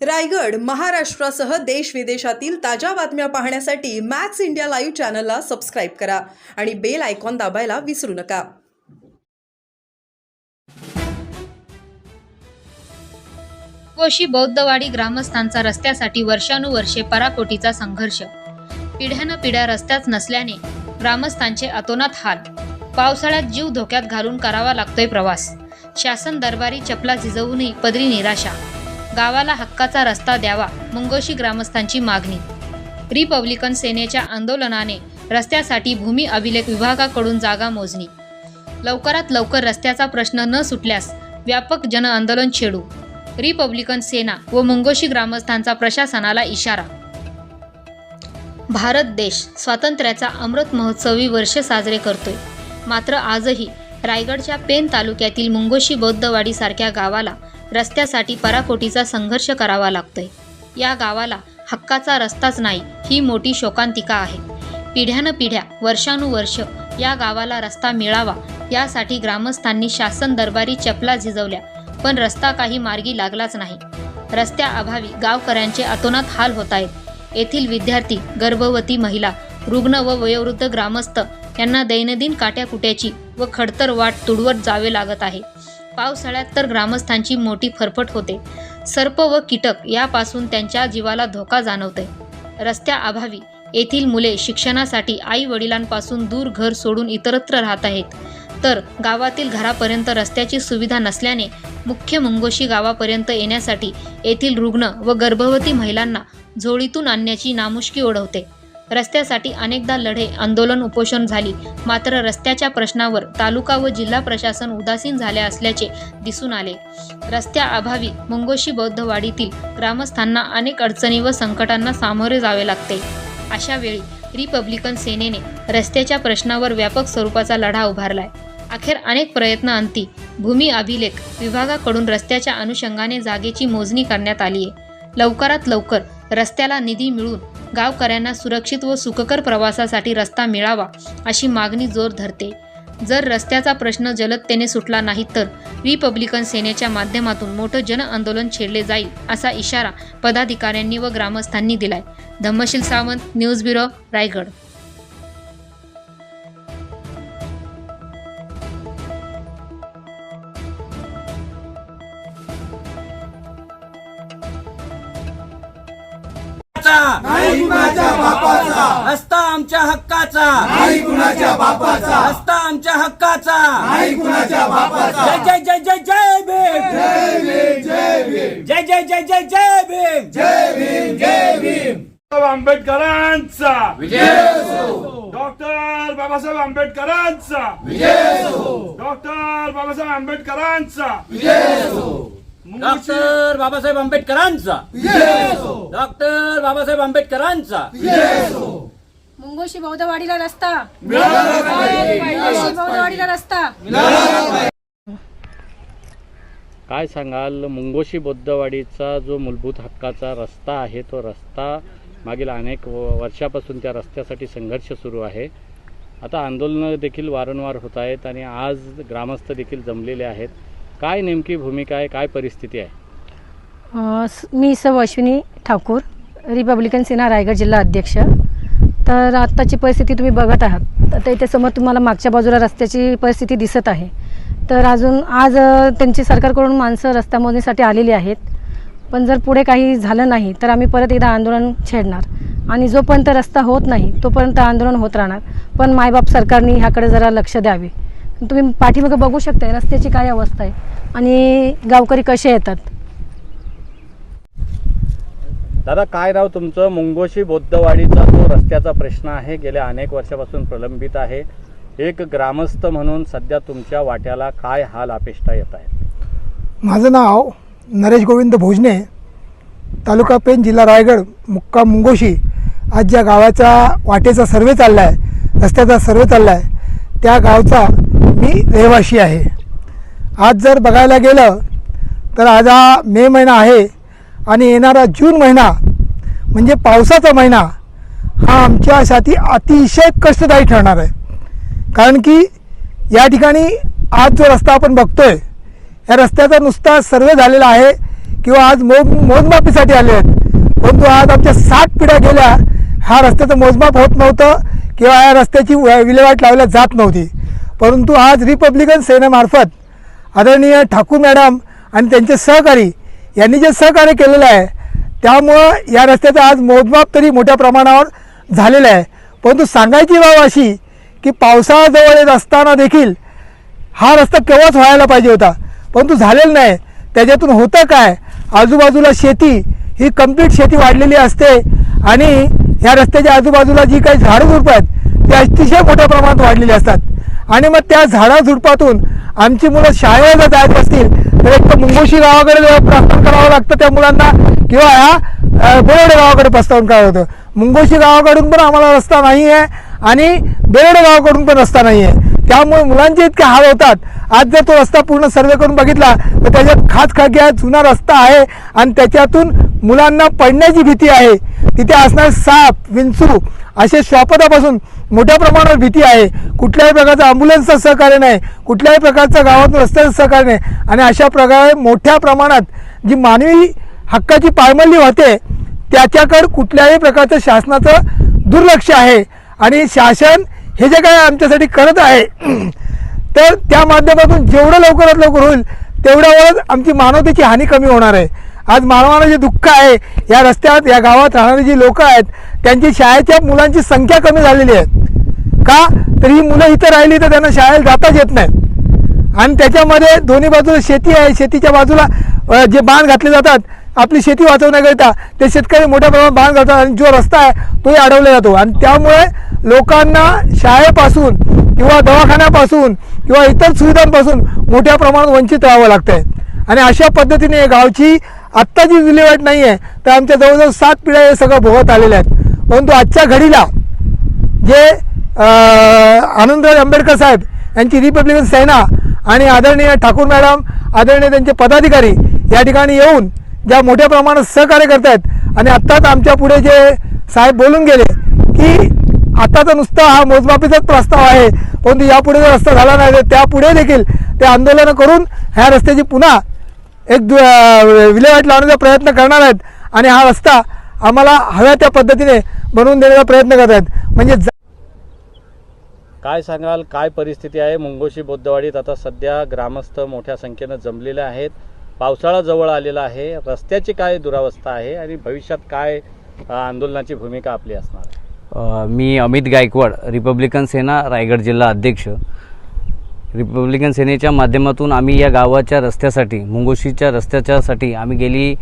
रायगड महाराष्ट्रासह देश विदेशातील ताज्या बातम्या पाहण्यासाठी मॅक्स इंडिया लाईव्ह चॅनलला सबस्क्राईब करा आणि बेल आयकॉन दाबायला विसरू नका। कोशी बौद्धवाडी ग्रामस्थांचा रस्त्यासाठी वर्षानुवर्षे पराकोटीचा संघर्ष। पिढ्यानपिढ्या रस्त्याच नसल्याने ग्रामस्थांचे अतोनात हाल। पावसाळ्यात जीव धोक्यात घालून करावा लागतोय प्रवास। शासन दरबारी चपला झिजवूनही पदरी निराशा। गावाला हक्काचा रस्ता द्यावा मुंगोशी ग्रामस्थांची मागणी। रिपब्लिकन सेनेच्या आंदोलनाने रस्त्यासाठी भूमी अभिलेख विभागाकडून जागा मोजणी। लवकरात लवकर रस्त्याचा प्रश्न न सुटल्यास व्यापक जनआंदोलन छेडू। रिपब्लिकन सेना व मुंगोशी ग्रामस्थांचा प्रशासनाला इशारा। भारत देश स्वातंत्र्याचा अमृत महोत्सवी वर्ष साजरे करतोय, मात्र आजही रायगडच्या पेण तालुक्यातील मुंगोशी बौद्धवाडी सारख्या गावाला रस्त्यासाठी पराकोटीचा संघर्ष करावा लागतोय। या गावाला हक्काचा रस्ताच नाही ही मोठी शोकांतिका आहे। पिढ्यानपिढ्या वर्षानुवर्ष या गावाला रस्ता मिळावा यासाठी ग्रामस्थांनी शासन दरबारी चपला झिजवल्या, पण रस्ता काही मार्गी लागलाच नाही। रस्त्याअभावी गावकऱ्यांचे अतोनात हाल होत आहेत। येथील विद्यार्थी, गर्भवती महिला, रुग्ण व वयोवृद्ध ग्रामस्थ यांना दैनंदिन काट्याकुट्याची व खडतर वाट तुडवत जावे लागत आहे। पावसाळ्यात तर ग्रामस्थांची मोठी फरफट होते। सर्प व कीटक यापासून त्यांच्या जीवाला धोका जाणवतोय। रस्त्याअभावी येथील मुले शिक्षणासाठी आई वडिलांपासून दूर घर सोडून इतरत्र राहत आहेत, तर गावातील घरापर्यंत रस्त्याची सुविधा नसल्याने मुख्य मुंगोशी गावापर्यंत येण्यासाठी येथील रुग्ण व गर्भवती महिलांना झोळीतून आणण्याची नामुष्की ओढवते। रस्त्यासाठी अनेकदा लढे, आंदोलन, उपोषण झाली, मात्र रस्त्याच्या प्रश्नावर तालुका व जिल्हा प्रशासन उदासीन झाले असल्याचे दिसून आले। रस्त्याअभावी मुंगोशी बौद्धवाडीतील ग्रामस्थांना अनेक अडचणी व संकटांना सामोरे जावे लागते। अशा वेळी रिपब्लिकन सेनेने रस्त्याच्या प्रश्नावर व्यापक स्वरूपाचा लढा उभारलाय। अखेर अनेक प्रयत्नांती भूमी अभिलेख विभागाकडून रस्त्याच्या अनुषंगाने जागेची मोजणी करण्यात आली आहे। लवकरात लवकर रस्त्याला निधी मिळून गावकऱ्यांना सुरक्षित व सुखकर प्रवासासाठी रस्ता मिळावा अशी मागणी जोर धरते। जर रस्त्याचा प्रश्न जलदतेने सुटला नाही तर रिपब्लिकन सेनेच्या माध्यमातून मोठं जन आंदोलन छेडले जाईल असा इशारा पदाधिकाऱ्यांनी व ग्रामस्थांनी दिलाय। Dhammasheel Sawant, news bureau, Raigad. नाही कुणाच्या बापाचा रस्ता आमच्या हक्काचा, नाही कुणाच्या बापाचा रस्ता आमच्या हक्काचा, नाही कुणाच्या बापाचा। जय जय जय जय जय भीम, जय भीम जय भीम, जय जय जय जय जय भीम, जय भीम जय भीम। आंबेडकरांचा विजय असो, डॉक्टर बाबासाहेब आंबेडकरांचा विजय असो, डॉक्टर बाबासाहेब आंबेडकरांचा विजय असो, डॉक्टर बाबासाहेब आंबेडकरांचा विजय असो, डॉक्टर बाबासाहेब आंबेडकरांचा विजय असो। मुंगोशी बौद्धवाडीला रस्ता मिळाला पाहिजे, मुंगोशी बौद्धवाडीला रस्ता मिळाला पाहिजे। काय सांगाल, मुंगोशी बौद्धवाडीचा जो मूलभूत हक्काचा रस्ता आहे तो रस्ता मागील अनेक वर्षापासून त्या रस्त्यासाठी संघर्ष सुरू आहे। आता आंदोलनं देखील वारंवार होत आहेत आणि आज ग्रामस्थ देखील जमलेले आहेत। काय नेमकी भूमिका आहे, काय परिस्थिती आहे? मी सौ अश्विनी ठाकूर, रिपब्लिकन सेना रायगड जिल्हा अध्यक्ष। तर आत्ताची परिस्थिती तुम्ही बघत आहात, आता इथे समोर तुम्हाला मागच्या बाजूला रस्त्याची परिस्थिती दिसत आहे। तर आज त्यांची सरकारकडून माणसं रस्ता मोजणीसाठी आलेली आहेत, पण जर पुढे काही झालं नाही तर आम्ही परत एकदा आंदोलन छेडणार आणि जोपर्यंत रस्ता होत नाही तोपर्यंत आंदोलन होत राहणार। पण मायबाप सरकारने ह्याकडे जरा लक्ष द्यावे। तुम्ही पाठीमागे बघू शकता रस्त्याची काय अवस्था आहे आणि गावकरी कसे येतात। दादा, काय नाव तुमचं? मुंगोशी बौद्धवाडीचा जो रस्त्याचा प्रश्न आहे गेल्या अनेक वर्षापासून प्रलंबित आहे। एक ग्रामस्थ म्हणून सध्या तुमच्या वाट्याला काय हाल अपेष्टा येत आहेत? माझं नाव नरेश गोविंद भोजने, तालुका पेण, जिल्हा रायगड, मुक्काम मुंगोशी। आज ज्या गावाचा वाटेचा सर्वे चालला आहे, रस्त्याचा सर्वे चालला आहे, त्या गावचा मी रहिवासी आहे। आज जर बघायला गेलं तर आज हा मे महिना आहे आणि येणारा जून महिना म्हणजे पावसाचा महिना हा आमच्यासाठी अतिशय कष्टदायी ठरणार आहे। कारण की या ठिकाणी आज जो रस्ता आपण बघतोय या रस्त्याचा नुसता सर्वे झालेला आहे किंवा आज मोजमापीसाठी आले आहेत, परंतु आज आमच्या 60 पिढ्या गेल्या हा रस्त्याचं मोजमाप होत नव्हतं किंवा या रस्त्याची विल्हेवाट लावल्या जात नव्हती. परंतु आज रिपब्लिकन सेनेमार्फत आदरणीय ठाकूर मॅडम आणि त्यांचे सहकारी यांनी जे सहकार्य केलेलं आहे त्यामुळं या रस्त्याचं आज मोजमाप तरी मोठ्या प्रमाणावर झालेलं आहे. परंतु सांगायची बाब अशी की पावसाळा जवळ येत असताना देखील हा रस्ता केव्हाच व्हायला पाहिजे होता, परंतु झालेलं नाही. त्याच्यातून होतं काय, आजूबाजूला शेती ही कंप्लीट शेती वाढलेली असते आणि ह्या रस्त्याच्या आजूबाजूला जी काही झाडं झुडपं आहेत ती अतिशय मोठ्या प्रमाणात वाढलेली असतात आणि मग त्या झाडाझुडपातून आमची मुलं शाळेला जर जायची असतील तर एक तर मुंगोशी गावाकडे प्रस्थान करावं लागतं त्या मुलांना किंवा ह्या बेरडे गावाकडे प्रस्थान करावं होतं. मुंगोशी गावाकडून पण आम्हाला रस्ता नाही आहे आणि बेरडे गावाकडून पण रस्ता नाही आहे. त्यामुळे मुलांचे इतके हाल होतात. आज जर तो रस्ता पूर्ण सर्वे करून बघितला तर त्याच्यात खाचखाग्या जुना रस्ता आहे आणि त्याच्यातून मुलांना पडण्याची भीती आहे. तिथे असणारे साप, विंचू असे श्वापदापासून मोठ्या प्रमाणावर भीती आहे. कुठल्याही प्रकारचं ॲम्ब्युलन्सचं सहकार्य नाही, कुठल्याही प्रकारचं गावातून रस्त्याचं सहकार्य नाही आणि अशा प्रकारे मोठ्या प्रमाणात जी मानवी हक्काची पायमल्ली होते त्याच्याकडे कुठल्याही प्रकारचं शासनाचं दुर्लक्ष आहे आणि शासन हे जे काय आमच्यासाठी करत आहे तर त्या माध्यमातून जेवढं लवकरात लवकर होईल तेवढ्यावरच आमची मानवतेची हानी कमी होणार आहे. आज मानवाला जे दुःख आहे या रस्त्यात या गावात राहणारी जी लोक आहेत त्यांची शाळेच्या मुलांची संख्या कमी झालेली आहे. का तर ही मुलं इथं राहिली तर त्यांना शाळेला जाताच येत नाही आणि त्याच्यामध्ये दोन्ही बाजूला शेती आहे. शेतीच्या बाजूला जे बांध घातले जातात आपली शेती वाचवण्याकरिता ते शेतकरी मोठ्या प्रमाणात बांध घालतात आणि जो रस्ता आहे तोही अडवला जातो आणि त्यामुळे लोकांना शाळेपासून किंवा दवाखान्यापासून किंवा इतर सुविधांपासून मोठ्या प्रमाणात वंचित राहावं लागतंय आणि अशा पद्धतीने गावची आत्ताची विल्हेवाट नाही आहे तर आमच्या जवळजवळ 7 पिढ्या हे सगळं भोगत आलेल्या आहेत. परंतु आजच्या घडीला जे आनंदराज आंबेडकर साहेब यांची रिपब्लिकन सेना आणि आदरणीय ठाकूर मॅडम आदरणीय त्यांचे पदाधिकारी या ठिकाणी येऊन ज्या मोठ्या प्रमाणात सहकार्य करत आहेत आणि आत्ताच आमच्या पुढे जे साहेब बोलून गेले की आता तर नुसता हा मोजमापीचाच प्रस्ताव आहे परंतु यापुढे जर रस्ता झाला नाही तर त्यापुढे देखील ते आंदोलनं करून ह्या रस्त्याची पुन्हा एक विल्हेवाट लावण्याचा प्रयत्न करणार आहेत आणि हा रस्ता आम्हाला हव्या त्या पद्धतीने बनवून देण्याचा प्रयत्न करत आहेत. म्हणजे काय सांगाल, काय परिस्थिती आहे मुंगोशी बौद्धवाडीत? आता सध्या ग्रामस्थ मोठ्या संख्येनं जमलेले आहेत, पावसाळा जवळ आलेला आहे, रस्त्याची काय दुरावस्था आहे आणि भविष्यात काय आंदोलनाची भूमिका आपली असणार आहे? मी अमित गायकवाड, रिपब्लिकन सेना रायगड जिल्हा अध्यक्ष. रिपब्लिकन सेनेच्या माध्यमातून आम्ही या गावाच्या रस्त्यासाठी, मुंगोशीच्या रस्त्याच्यासाठी आम्ही गेली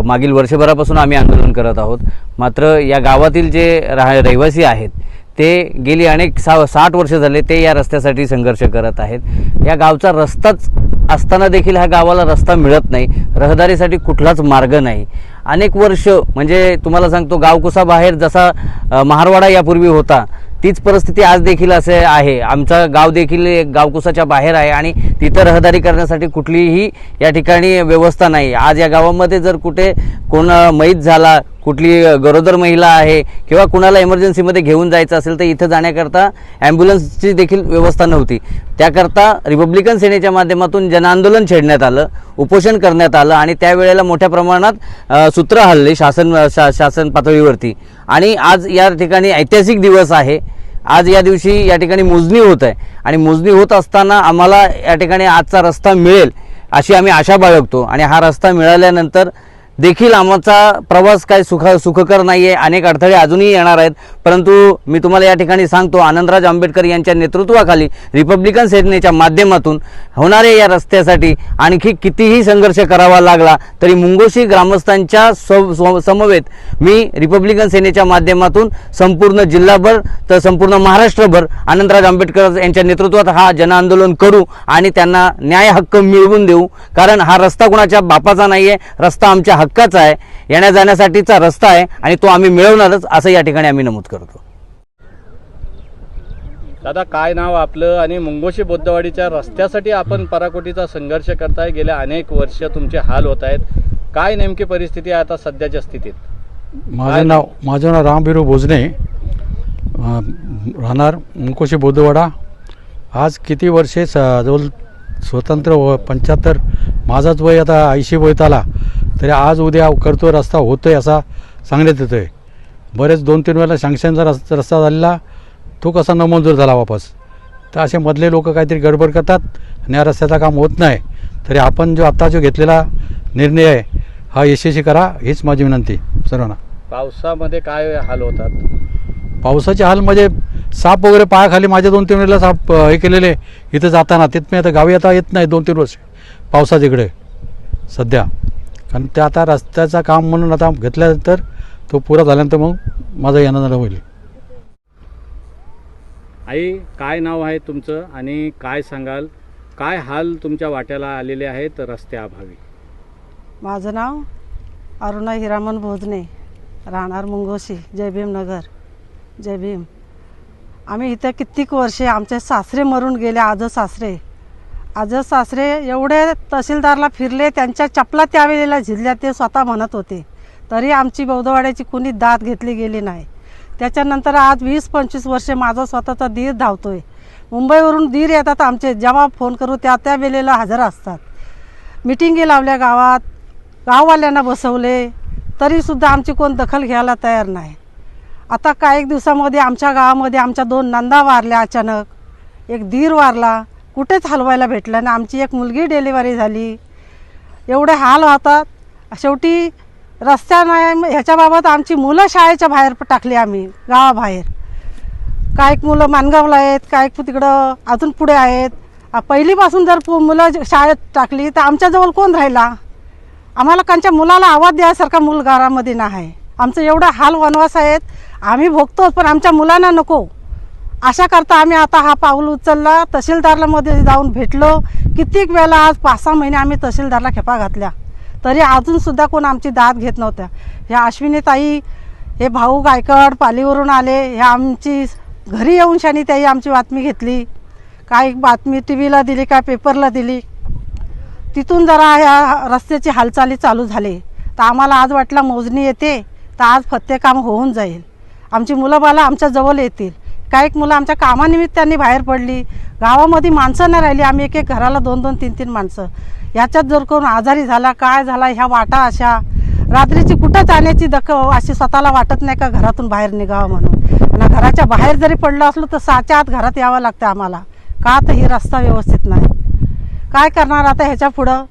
मागील वर्षभरापासून आम्ही आंदोलन करत आहोत. मात्र या गावातील जे रहिवासी आहेत ते गेली अनेक 60 वर्ष झाले ते या रस्त्यासाठी संघर्ष करत आहेत. या गावचा रस्ताच असताना देखील ह्या गावाला रस्ता मिळत नाही, रहदारीसाठी कुठलाच मार्ग नाही. अनेक वर्ष म्हणजे तुम्हाला सांगतो गावकुसाबाहेर जसा महारवाडा यापूर्वी होता तीच परिस्थिती आज देखील असे आहे. आमचा गाव देखील गावकुसाच्या बाहेर आहे आणि तिथं रहदारी करण्यासाठी कुठलीही या ठिकाणी व्यवस्था नाही. आज या गावामध्ये जर कुठे कोण मैत झाला, कुठली गरोदर महिला आहे किंवा कुणाला इमर्जन्सीमध्ये घेऊन जायचं असेल तर इथं जाण्याकरता ॲम्ब्युलन्सची देखील व्यवस्था नव्हती. त्याकरता रिपब्लिकन सेनेच्या माध्यमातून जनआंदोलन छेडण्यात आलं, उपोषण करण्यात आलं आणि त्यावेळेला मोठ्या प्रमाणात सूत्र हल्ले शासन पातळीवरती आणि आज या ठिकाणी ऐतिहासिक दिवस आहे. आज या दिवशी या ठिकाणी मोजणी होत आहे आणि मोजणी होत असताना आम्हाला या ठिकाणी आजचा रस्ता मिळेल अशी आम्ही आशा बाळगतो आणि हा रस्ता मिळाल्यानंतर देखील आमचा प्रवास काय सुखकर नाही आहे. अनेक अडथळे अजूनही येणार आहेत. परंतु मी तुम्हाला या ठिकाणी सांगतो आनंदराज आंबेडकर यांच्या नेतृत्वाखाली रिपब्लिकन सेनेच्या माध्यमातून होणाऱ्या या रस्त्यासाठी आणखी कितीही संघर्ष करावा लागला तरी मुंगोशी ग्रामस्थांच्या समवेत मी रिपब्लिकन सेनेच्या माध्यमातून संपूर्ण जिल्हाभर तर संपूर्ण महाराष्ट्रभर आनंदराज आंबेडकर यांच्या नेतृत्वात हा जनआंदोलन करू आणि त्यांना न्याय हक्क मिळवून देऊ. कारण हा रस्ता कुणाच्या बापाचा नाही आहे, रस्ता आमच्या हक्काचा आहे, येण्या जाण्यासाठीचा रस्ता आहे आणि तो आम्ही मिळवणारच असं या ठिकाणी आम्ही नमूद करतो. दादा, काय नाव आपलं आणि मुंगोशी बौद्धवाडीच्या रस्त्यासाठी आपण पराकोटीचा संघर्ष करताय, गेल्या अनेक वर्ष तुमचे हाल होत आहेत, काय नेमकी परिस्थिती आहे आता सध्याच्या स्थितीत? माझं नाव रामबिरू भोजने, राहणार मुंगोशी बौद्धवाडा. आज किती वर्षे जवळ स्वतंत्र 75 माझाच वय आता 80 वयत आला तरी आज उद्या करतो रस्ता होतोय असा सांगण्यात येतोय. बरेच 2-3 वेळेला सँक्शनचा रस्ता झालेला तो कसा न मंजूर झाला वापस. तर असे मधले लोक काहीतरी गडबड करतात आणि या रस्त्याचं काम होत नाही. तरी आपण जो घेतलेला निर्णय आहे हा यशस्वी करा हीच माझी विनंती सर्वांना. पावसामध्ये काय हाल होतात? पावसाचे हाल म्हणजे साप वगैरे पायाखाली माझ्या 2-3 वेळेला साप हे केलेले इथं जाताना. तिथं मी आता गावी आता येत नाही 2-3 वर्ष पावसात इकडे सध्या. कारण ते आता रस्त्याचं काम म्हणून आता घेतल्यानंतर तो पुरा झाल्यानंतर मग माझं येणं जाणं होईल. आई, काय नाव आहे तुमचं आणि काय सांगाल, काय हाल तुमच्या वाट्याला आलेले आहेत रस्त्याअभावी? माझं नाव अरुणा हिरामन भोजने, राहणार मुंगोशी, जय भीम नगर. जय भीम. आम्ही इथं कित्येक वर्षे आमचे सासरे मरून गेले. आज सासरे एवढे तहसीलदारला फिरले, त्यांच्या चपला त्यावेळेला झिजल्या ते स्वतः म्हणत होते, तरी आमची बौद्धवाड्याची कुणी दाद घेतली गेली नाही. त्याच्यानंतर आज 20-25 वर्षे माझा स्वतःचा दीर धावतोय. मुंबईवरून दीर येतात आमचे, जेव्हा फोन करू त्या वेळेला हजर असतात. मिटिंगी लावल्या गावात, गाववाल्यांना बसवले, तरीसुद्धा आमची कोण दखल घ्यायला तयार नाही. आता काही दिवसामध्ये आमच्या गावामध्ये आमच्या 2 नंदा वारल्या अचानक, एक दीर वारला, कुठेच हलवायला भेटलं आणि आमची एक मुलगी डिलिव्हरी झाली. एवढे हाल होतात. शेवटी रस्त्या नाही ह्याच्याबाबत आमची मुलं शाळेच्या बाहेर टाकली आम्ही, गावाबाहेर. काही मुलं मानगावला आहेत, काही तिकडं अजून पुढे आहेत. पहिलीपासून जर मुलं शाळेत टाकली तर आमच्याजवळ कोण राहिला? आम्हाला त्यांच्या मुलाला आवाज द्यायसारखा मूल घरामध्ये नाही. आमचं एवढं हाल वनवास आहेत, आम्ही भोगतोच पण आमच्या मुलांना नको. अशा करता आम्ही आता हा पाऊल उचलला. तहसीलदारला मध्ये जाऊन भेटलो कित्येक वेळेला. आज 5-6 महिने आम्ही तहसीलदारला खेपा घातल्या, तरी अजूनसुद्धा कोण आमची दाद घेत नव्हत्या. ह्या अश्विनीताई, हे भाऊ गायकवाड पालीवरून आले, ह्या आमची घरी येऊन शानी त्याही आमची बातमी घेतली. काय बातमी टी व्हीला दिली, काय पेपरला दिली. तिथून जरा ह्या रस्त्याची हालचाली चालू झाली. तर आम्हाला आज वाटलं मोजणी येते तर आज फत्ते काम होऊन जाईल, आमची मुलं बाला आमच्या जवळ येतील. काही मुलं आमच्या कामानिमित्ताने बाहेर पडली, गावामध्ये माणसं नाही राहिली. आम्ही एक घराला 2-2, 3-3 माणसं. याच्यात जर कोण आजारी झाला, काय झाला, ह्या वाटा अशा रात्रीची कुठं जाण्याची अशी स्वतःला वाटत नाही का घरातून बाहेर निघावं म्हणून. आणि घराच्या बाहेर जरी पडलं असलो तर 6च्या आत घरात यावं लागतं आम्हाला, का तर ही रस्ता व्यवस्थित नाही. काय करणार आता ह्याच्या पुढं?